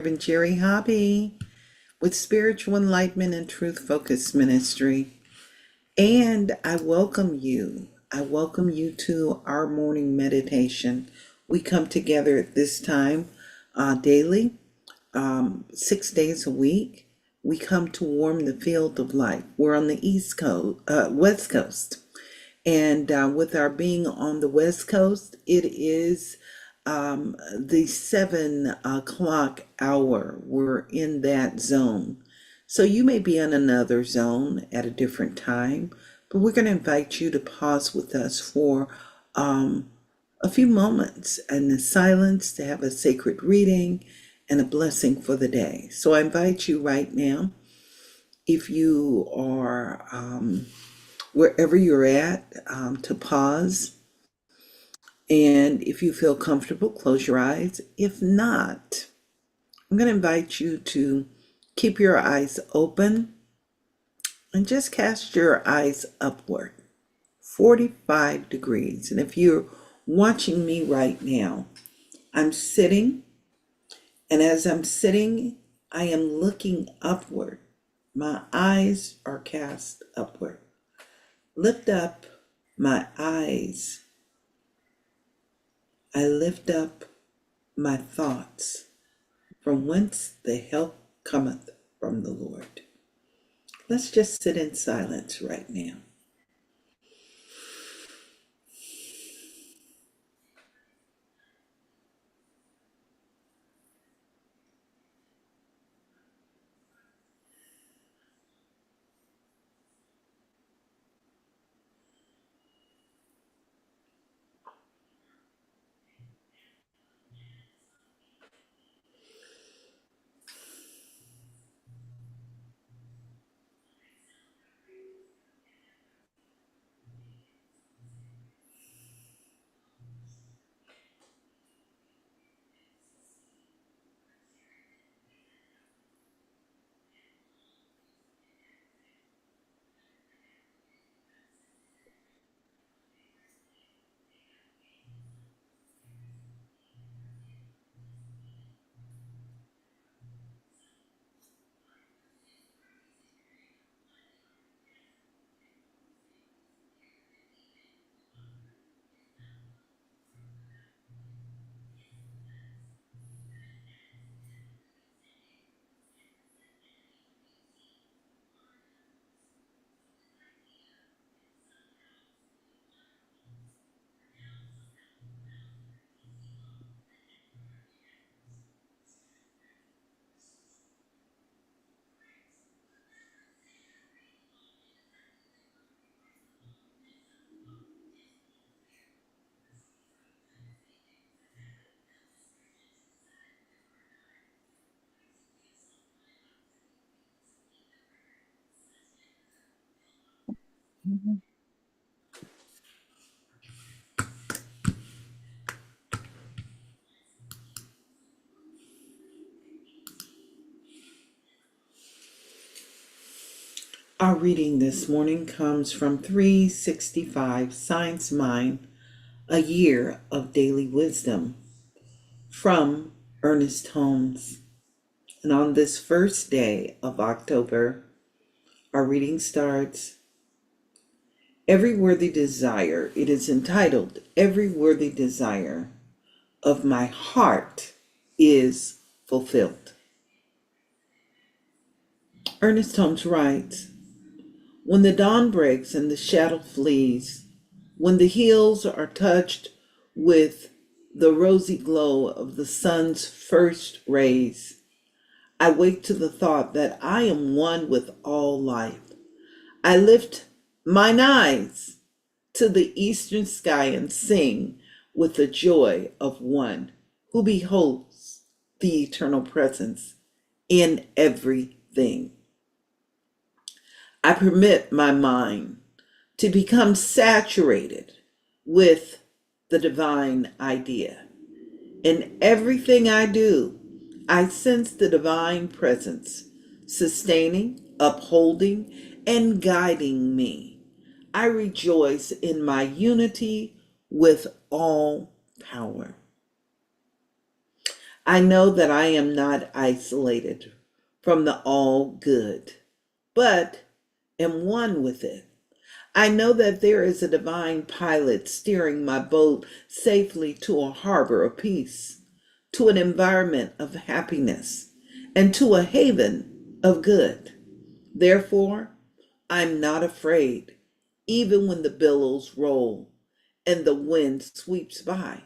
Reverend Jerry Hobby with Spiritual Enlightenment and Truth Focused Ministry. And I welcome you. I welcome you to our morning meditation. We come together at this time daily, 6 days a week. We come to warm the field of life. We're on the West Coast. And with our being on the West Coast, it is the 7 o'clock hour. We're in that zone. So you may be in another zone at a different time, but we're going to invite you to pause with us for a few moments in the silence to have a sacred reading and a blessing for the day. So I invite you right now, if you are wherever you're at, to pause. And if you feel comfortable, close your eyes. If not, I'm going to invite you to keep your eyes open and just cast your eyes upward, 45 degrees. And if you're watching me right now, I'm sitting, and as I'm sitting, I am looking upward. My eyes are cast upward. Lift up my eyes. I lift up my thoughts, from whence the help cometh from the Lord. Let's just sit in silence right now. Our reading this morning comes from 365 Science Mind, a Year of Daily Wisdom, from Ernest Holmes. And on this first day of October, our reading starts, Every Worthy Desire. It is entitled, Every Worthy Desire of My Heart is Fulfilled. Ernest Holmes writes, When the dawn breaks and the shadow flees, when the hills are touched with the rosy glow of the sun's first rays, I wake to the thought that I am one with all life. I lift mine eyes to the eastern sky and sing with the joy of one who beholds the eternal presence in everything. I permit my mind to become saturated with the divine idea. In everything I do, I sense the divine presence, sustaining, upholding, and guiding me. I rejoice in my unity with all power. I know that I am not isolated from the all good, but am one with it. I know that there is a divine pilot steering my boat safely to a harbor of peace, to an environment of happiness, and to a haven of good. Therefore, I'm not afraid, even when the billows roll and the wind sweeps by.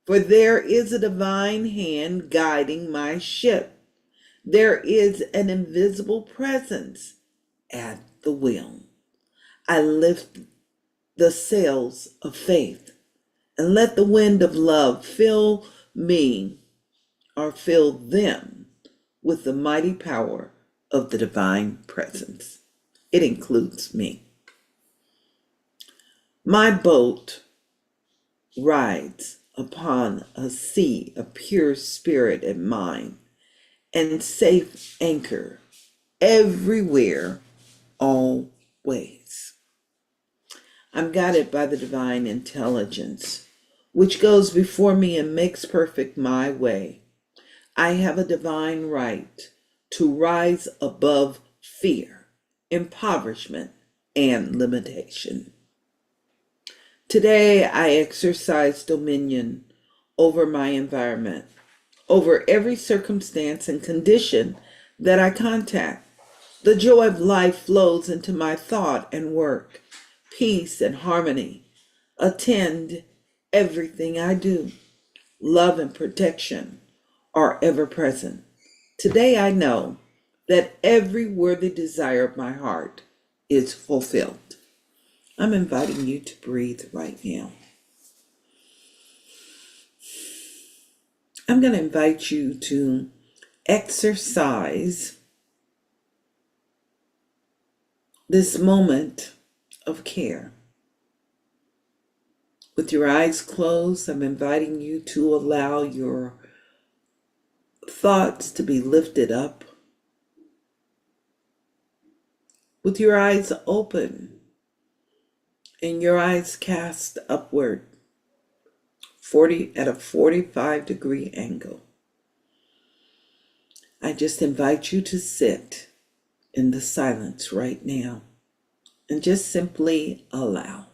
For there is a divine hand guiding my ship. There is an invisible presence at the wheel. I lift the sails of faith and let the wind of love fill me or fill them with the mighty power of the divine presence. It includes me. My boat rides upon a sea of pure spirit and mind and safe anchor everywhere, always. I'm guided by the divine intelligence, which goes before me and makes perfect my way. I have a divine right to rise above fear, impoverishment, and limitation. Today, I exercise dominion over my environment, over every circumstance and condition that I contact. The joy of life flows into my thought and work. Peace and harmony attend everything I do. Love and protection are ever present. Today I know that every worthy desire of my heart is fulfilled. I'm inviting you to breathe right now. I'm going to invite you to exercise this moment of care. With your eyes closed, I'm inviting you to allow your thoughts to be lifted up. With your eyes open and your eyes cast upward 40 at a 45-degree angle, I just invite you to sit in the silence right now and just simply allow.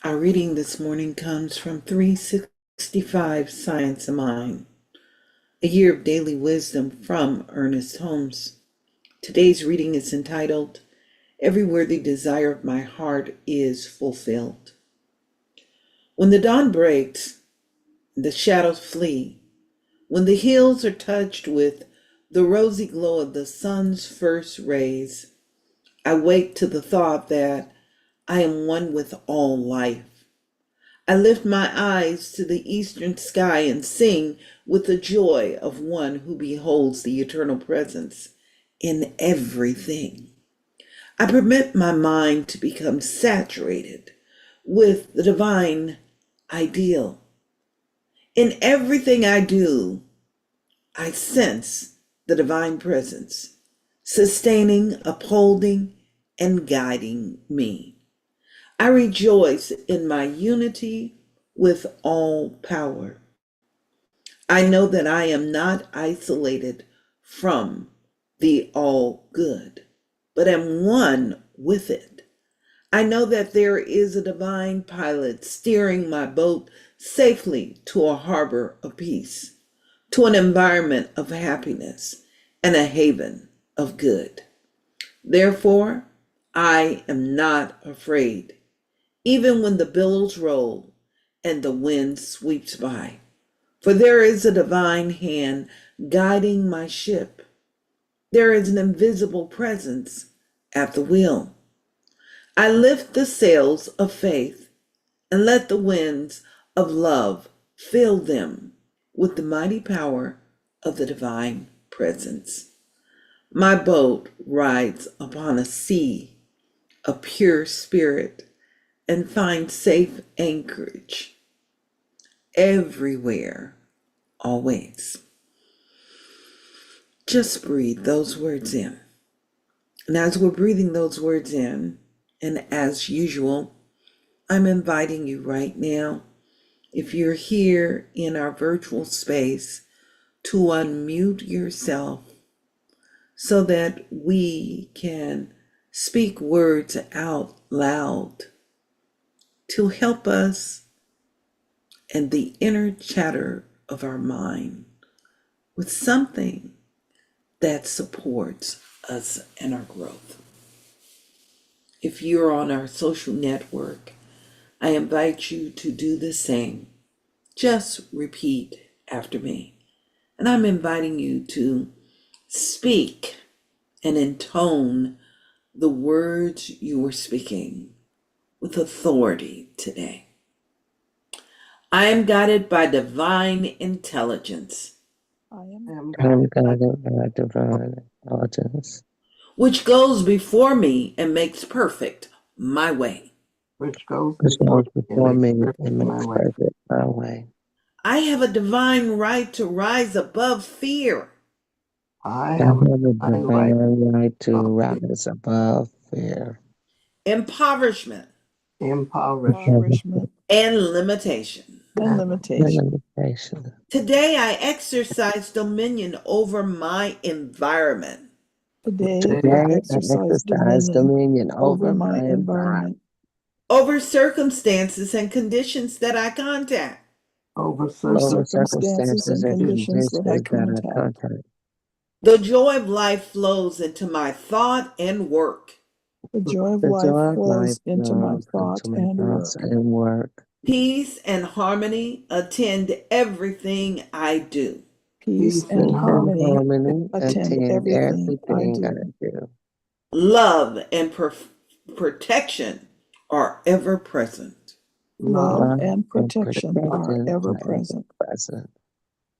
Our reading this morning comes from 365 Science of Mind, a year of daily wisdom from Ernest Holmes. Today's reading is entitled, Every Worthy Desire of My Heart is Fulfilled. When the dawn breaks, the shadows flee, when the hills are touched with the rosy glow of the sun's first rays, I wake to the thought that I am one with all life. I lift my eyes to the eastern sky and sing with the joy of one who beholds the eternal presence in everything. I permit my mind to become saturated with the divine ideal. In everything I do, I sense the divine presence, sustaining, upholding, and guiding me. I rejoice in my unity with all power. I know that I am not isolated from the all good, but am one with it. I know that there is a divine pilot steering my boat safely to a harbor of peace, to an environment of happiness, and a haven of good. Therefore, I am not afraid, even when the billows roll and the wind sweeps by. For there is a divine hand guiding my ship. There is an invisible presence at the wheel. I lift the sails of faith and let the winds of love fill them with the mighty power of the divine presence. My boat rides upon a sea of pure spirit and finds safe anchorage everywhere, always. Just breathe those words in. And as we're breathing those words in, and as usual, I'm inviting you right now, if you're here in our virtual space, to unmute yourself so that we can speak words out loud to help us and the inner chatter of our mind with something that supports us and our growth. If you're on our social network, I invite you to do the same. Just repeat after me. And I'm inviting you to speak and intone the words you are speaking with authority today. I am guided by divine intelligence, I'm I'm guided by guided by divine intelligence, which goes before me and makes perfect my way. which goes which before goes me and before makes me perfect and my makes way. perfect my way. I have a divine right to rise above fear, I I have a have a divine right divine right to of rise above fear, impoverishment, impoverishment impoverishment, and limitation. and and and limitation. limitation. Today I exercise dominion over my environment. Today, I today Today I exercise exercise dominion dominion over over my my environment, environment, Over circumstances and conditions that I contact. over over over circumstances circumstances and and conditions conditions that I that I contact. contact. The joy of life flows into my thought and work. The joy of The life joy of life flows into my flows thought into my and thoughts work. and work. Peace and harmony attend everything I do. Peace peace and and Peace and harmony. harmony harmony attend attend everything I everything I do. do. Love and protection are ever present. Love Love Love and and protection are protection ever are ever present. present.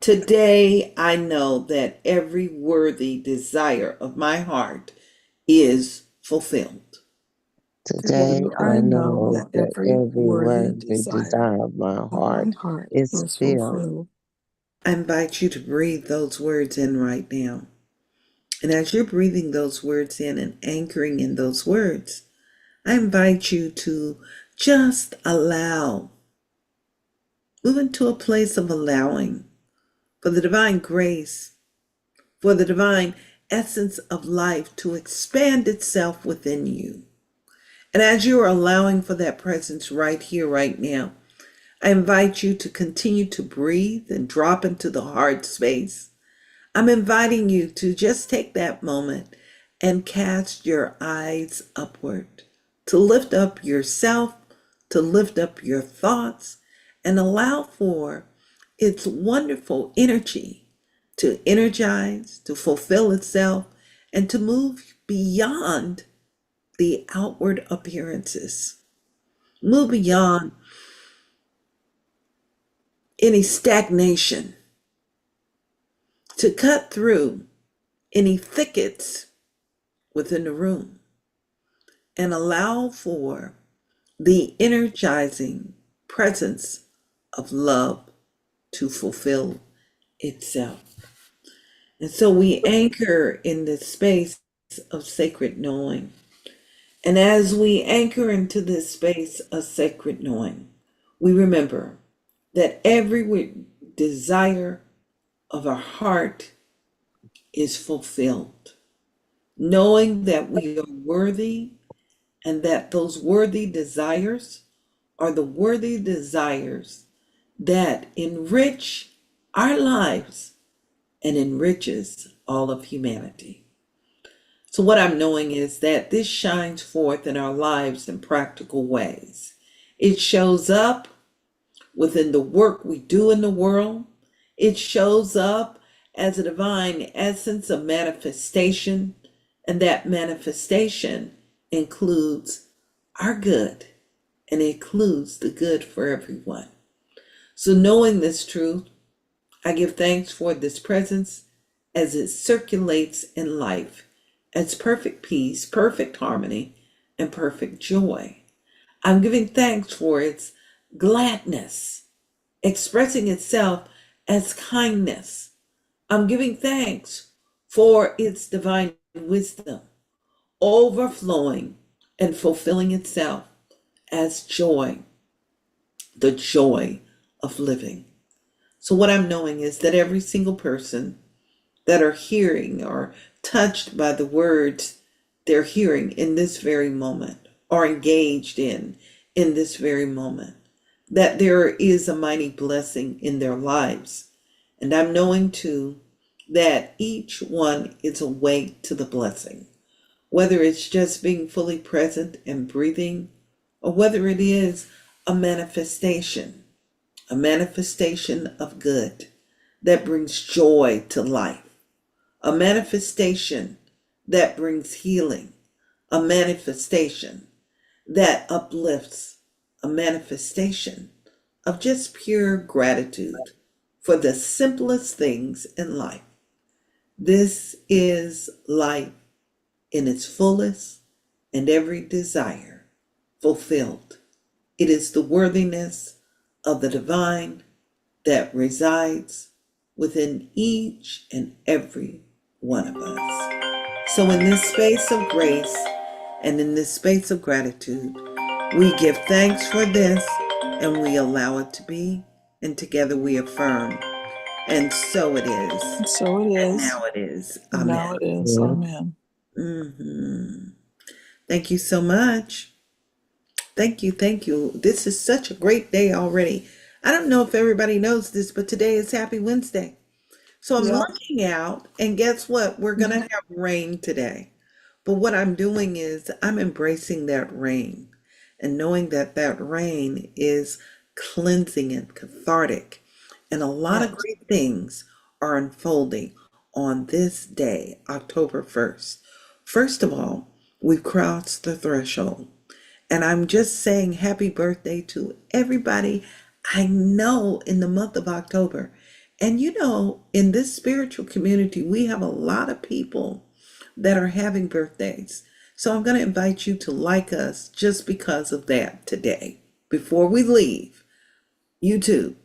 Today I know that every worthy desire of my heart is fulfilled. Today Today, I I know know that that every every worthy worthy desire desire of my of my heart heart is is filled. fulfilled. I invite you to breathe those words in right now. And as you're breathing those words in and anchoring in those words, I invite you to just move into a place of allowing for the divine grace, for the divine essence of life to expand itself within you And as you are allowing for that presence right here, right now, I invite you to continue to breathe and drop into the heart space. I'm inviting you to just take that moment and cast your eyes upward, to lift up yourself, to lift up your thoughts, and allow for its wonderful energy to energize, to fulfill itself, and to move beyond the outward appearances. Move beyond any stagnation, to cut through any thickets within the room and allow for the energizing presence of love to fulfill itself. And so we anchor in this space of sacred knowing. And as we anchor into this space of sacred knowing, we remember that every desire of our heart is fulfilled, knowing that we are worthy and that those worthy desires are the worthy desires that enrich our lives and enriches all of humanity. So what I'm knowing is that this shines forth in our lives in practical ways. It shows up within the work we do in the world. It shows up as a divine essence of manifestation, and that manifestation includes our good and includes the good for everyone. So knowing this truth, I give thanks for this presence as it circulates in life as perfect peace, perfect harmony, and perfect joy. I'm giving thanks for its gladness, expressing itself as kindness. I'm giving thanks for its divine wisdom, overflowing and fulfilling itself as joy, the joy of living. So what I'm knowing is that every single person that are hearing or touched by the words they're hearing in this very moment or engaged in this very moment, that there is a mighty blessing in their lives. And I'm knowing too that each one is awake to the blessing, whether it's just being fully present and breathing, or whether it is a manifestation of good that brings joy to life, a manifestation that brings healing, a manifestation that uplifts, a manifestation of just pure gratitude for the simplest things in life. This is life in its fullest and every desire fulfilled. It is the worthiness of the divine that resides within each and every one of us. So in this space of grace and in this space of gratitude, we give thanks for this and we allow it to be, and together we affirm. And so it is. And so it And is. now it is. And now Amen. it is. Amen. Thank you so much. Thank you. Thank you. This is such a great day already. I don't know if everybody knows this, but today is Happy Wednesday. So I'm Yeah. looking out, and guess what? We're going to have rain today. But what I'm doing is I'm embracing that rain and knowing that that rain is cleansing and cathartic. And a lot of Yes. great things are unfolding on this day, October 1st. First of all, we've crossed the threshold. And I'm just saying happy birthday to everybody I know in the month of October. And you know, in this spiritual community, we have a lot of people that are having birthdays. So I'm going to invite you to like us just because of that today. Before we leave, YouTube,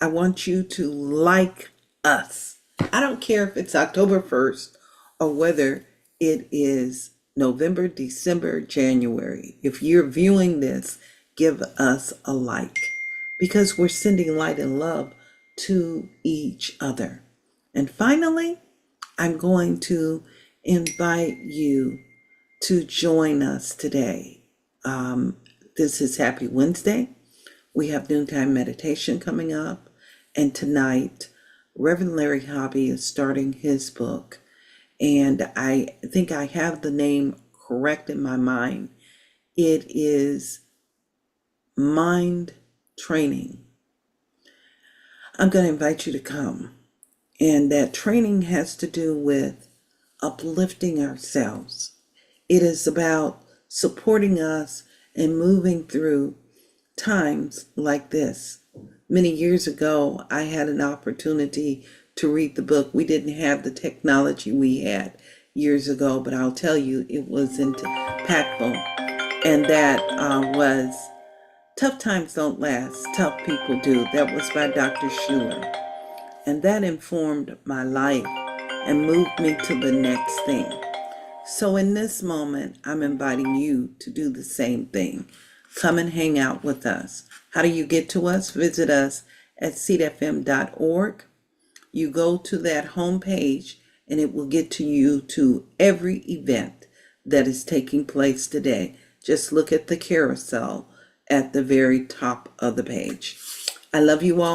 I want you to like us. I don't care if it's October 1st or whether it is November, December, January. If you're viewing this, give us a like because we're sending light and love to each other. And finally, I'm going to invite you to join us today This is Happy Wednesday. We have noontime meditation coming up. And tonight, Reverend Larry Hobby is starting his book. And I think I have the name correct in my mind. It is Mind Training. I'm going to invite you to come. And that training has to do with uplifting ourselves. It is about supporting us and moving through times like this. Many years ago, I had an opportunity to read the book. We didn't have the technology we had years ago, but I'll tell you, it was impactful. And that was Tough Times Don't Last, Tough People Do. That was by Dr. Schuler. And that informed my life and moved me to the next thing. So in this moment, I'm inviting you to do the same thing. Come and hang out with us. How do you get to us? Visit us at seatfm.org. You go to that homepage and it will get to you to every event that is taking place today. Just look at the carousel at the very top of the page. I love you all.